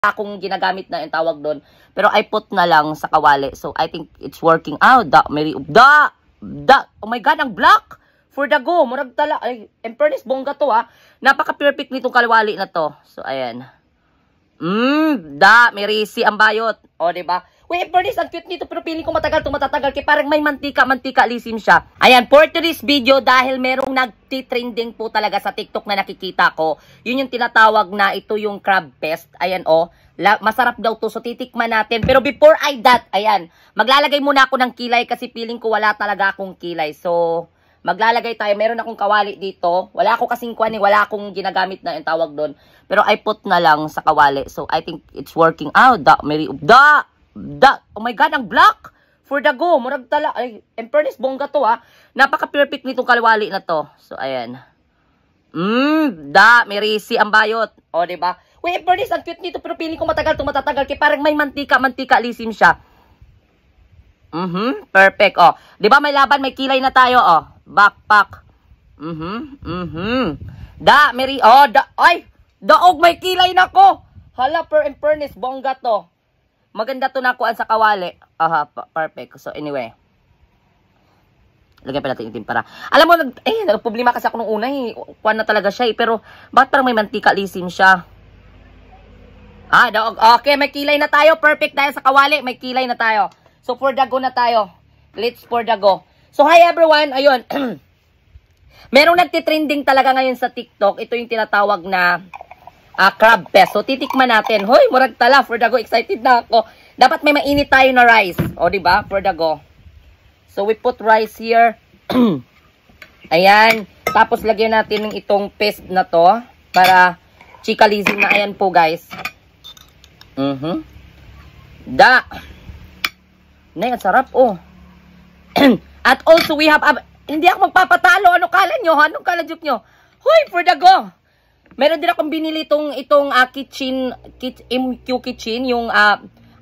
akong ginagamit na yung tawag doon. Pero I put na lang sa kawali. So, I think it's working out. Oh my God, ang black! For the go. Murag tala. Ay, in fairness, bongga to ha. Napaka-perfect nitong kawali na to. So, ayan. May risi ang bayot. O, diba? Wait, Bernice, ang cute nito, pero feeling ko matagal itong matatagal. Kaya parang may mantika lisim siya. Ayan, for today's video, dahil merong nagtitrending po talaga sa TikTok na nakikita ko, yun yung tinatawag na ito yung crab pest. Ayan, masarap daw to, so titikman natin. Pero before that, ayan, maglalagay muna ako ng kilay kasi feeling ko wala talaga akong kilay. So, maglalagay tayo. Meron akong kawali dito. Wala ako kasing wala akong ginagamit na yung tawag doon. Pero I put na lang sa kawali. So, I think it's working out. Oh my God, ang black! For the go. Murag tala. Ay, in fairness, bongga to ha. Napaka-perfect nitong kawali na to. So, ayan. May risi ang bayot. O, diba? Wait, Bernice, ang cute nito, pero feeling ko matagal itong matatagal. Kaya parang may mantika lisim siya. Perfect. O, diba may laban, may kilay na tayo. O, backpack. Daog, may kilay na ko. Hala, in fairness, bongga to. Maganda to nakuan sa kawali. Perfect. So, anyway. Lagyan pa natin itim para. Alam mo, nagproblema kasi ako nung una eh. Kuan na talaga siya eh. Pero, bakit parang may mantika lisim siya? Okay, may kilay na tayo. Perfect tayo sa kawali. May kilay na tayo. So, for the go na tayo. Let's for the go. So, hi everyone. Ayun. Merong nagtitrending talaga ngayon sa TikTok. Ito yung tinatawag na crab pest. So, titikman natin. Hoy, murag tala. For the go, excited na ako. Dapat may mainit tayo na rice. O, diba? For the go. So, we put rice here. Ayan. Tapos, lagyan natin ng itong paste na to. Para chikalizing na. Ayan po, guys. Nay, ang sarap, oh. At also, we have... hindi ako magpapatalo. Ano kala nyo? Anong kala joke nyo? Hoy, for the go. Meron din akong binili itong MQ Kitchen, yung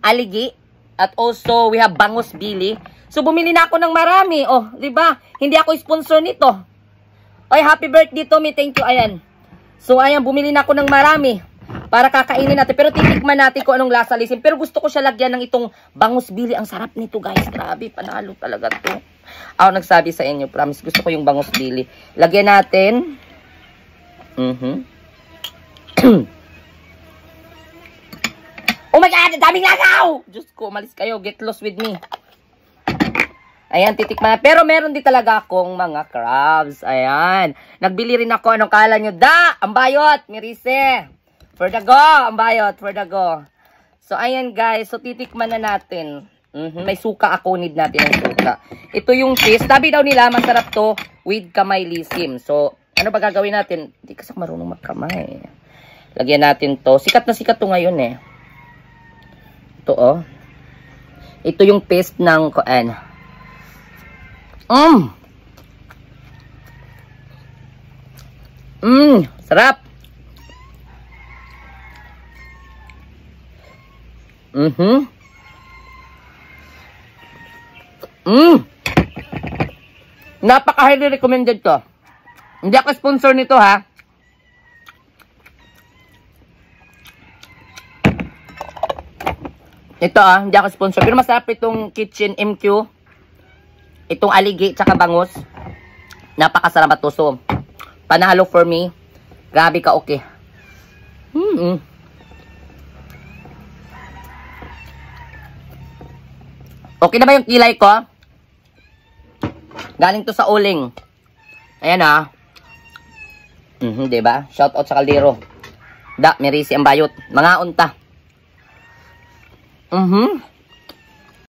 aligi. At also, we have bangus bili. So, bumili na ako ng marami. Oh, di ba? Hindi ako sponsor nito. Oy, happy birthday to me. Thank you. Ayan. So, ayan, bumili na ako ng marami. Para kakainin natin. Pero titikman natin kung anong lasa lisim. Pero gusto ko siya lagyan ng itong bangus bili. Ang sarap nito, guys. Grabe, panalo talaga to. Ako nagsabi sa inyo, promise. Gusto ko yung bangus bili. Lagyan natin. Oh my God! Daming langaw! Diyos ko, umalis kayo. Get lost with me. Ayan, titikman. Pero meron din talaga akong mga crabs. Ayan. Nagbili rin ako. Anong kala nyo? Ang bayot! Mirise! For the go! Ang bayot! For the go! So, ayan guys. So, titikman na natin. May suka ako. Need natin ang suka. Ito yung fish. Sabi daw nila, masarap to with kamay lisim. So, ano ba gagawin natin? Hindi kasi marunong magkamay. Lagyan natin to. Sikat na sikat to ngayon eh. Ito oh. Ito yung paste ng kuan. Sarap. Napaka-highly recommended to. Hindi ako sponsor nito ha. Ito hindi ako sponsor. Pero masarap itong Kitchen MQ. Itong aligi tsaka bangus. Napakasarap to. So, panalo for me. Grabe ka okay. Okay na ba yung kilay ko? Galing to sa uling. Ayan diba? Shout out sa kaldero. May risi ang bayot. Mga unta.